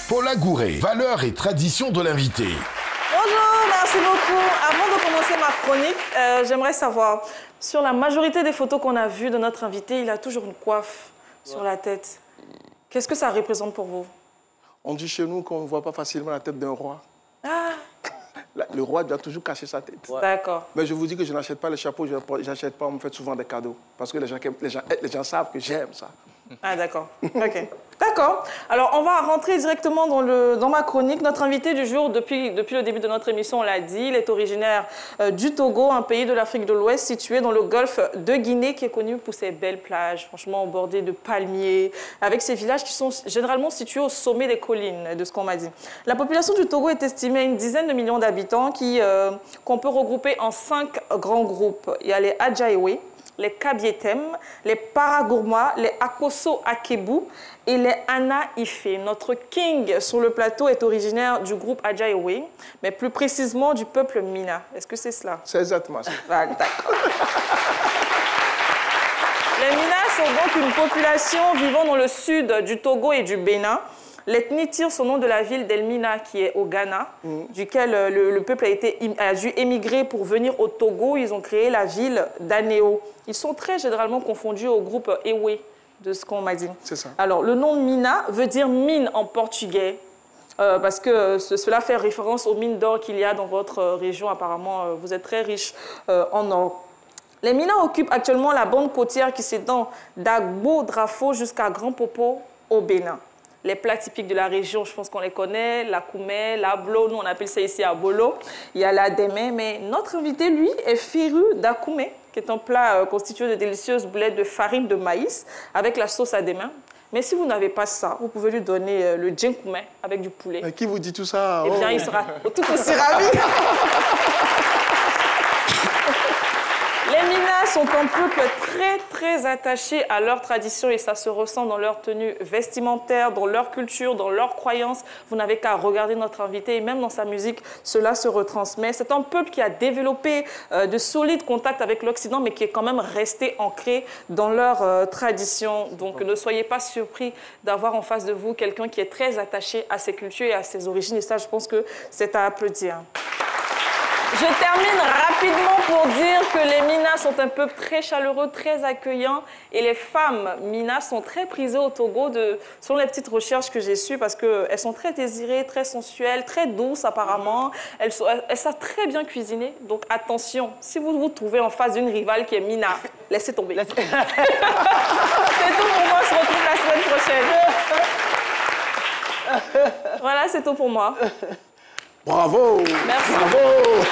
Paula Gouret, valeurs et traditions de l'invité. Bonjour, merci beaucoup. Avant de commencer ma chronique, j'aimerais savoir, sur la majorité des photos qu'on a vues de notre invité, il a toujours une coiffe sur la tête. Qu'est-ce que ça représente pour vous? On dit chez nous qu'on ne voit pas facilement la tête d'un roi. Ah. Le roi doit toujours cacher sa tête. Ouais. D'accord. Mais je vous dis que je n'achète pas les chapeaux, je n'achète pas, on me fait souvent des cadeaux. Parce que les gens savent que j'aime ça. Ah, d'accord. OK. D'accord. Alors, on va rentrer directement dans ma chronique. Notre invité du jour, depuis le début de notre émission, on l'a dit, il est originaire du Togo, un pays de l'Afrique de l'Ouest situé dans le golfe de Guinée, qui est connu pour ses belles plages, franchement bordées de palmiers, avec ses villages qui sont généralement situés au sommet des collines, de ce qu'on m'a dit. La population du Togo est estimée à une dizaine de millions d'habitants qu'on peut regrouper en 5 grands groupes. Il y a les Adjaïwe, les Kabietem, les Paragourma, les Akoso Akebu et les Ana Ife. Notre king sur le plateau est originaire du groupe Adjaïwe, mais plus précisément du peuple Mina. Est-ce que c'est cela? C'est exactement ça. Ah, d'accord. Les Mina sont donc une population vivant dans le sud du Togo et du Bénin. L'ethnie tire son nom de la ville d'Elmina, qui est au Ghana, duquel le peuple a dû émigrer pour venir au Togo. Ils ont créé la ville d'Anéo. Ils sont très généralement confondus au groupe Ewe, de ce qu'on m'a dit. C'est ça. Alors, le nom Mina veut dire mine en portugais, parce que cela fait référence aux mines d'or qu'il y a dans votre région. Apparemment, vous êtes très riche en or. Les Mina occupent actuellement la bande côtière qui s'étend d'Agbo Drafo jusqu'à Grand Popo au Bénin. Les plats typiques de la région, je pense qu'on les connaît, la koumé, la blo, nous on appelle ça ici à bolo. Il y a la démé, mais notre invité, lui, est féru d'akoumé, qui est un plat constitué de délicieuses boulettes de farine de maïs avec la sauce à démé. Mais si vous n'avez pas ça, vous pouvez lui donner le djenkoumé avec du poulet. Mais qui vous dit tout ça? Eh bien, il sera tout aussi ravi. Les Mina sont un peuple très, très attaché à leur tradition et ça se ressent dans leur tenue vestimentaire, dans leur culture, dans leurs croyances. Vous n'avez qu'à regarder notre invité et même dans sa musique, cela se retransmet. C'est un peuple qui a développé de solides contacts avec l'Occident, mais qui est quand même resté ancré dans leur tradition. Donc ne soyez pas surpris d'avoir en face de vous quelqu'un qui est très attaché à ses cultures et à ses origines. Et ça, je pense que c'est à applaudir. Je termine rapidement pour dire que les Mina sont un peuple très chaleureux, très accueillant et les femmes Mina sont très prisées au Togo selon les petites recherches que j'ai sues parce qu'elles sont très désirées, très sensuelles, très douces apparemment. Elles savent très bien cuisiner, donc attention, si vous vous trouvez en face d'une rivale qui est Mina, laissez tomber. C'est tout pour moi, on se retrouve la semaine prochaine. Voilà, c'est tout pour moi. Bravo! Merci. Bravo!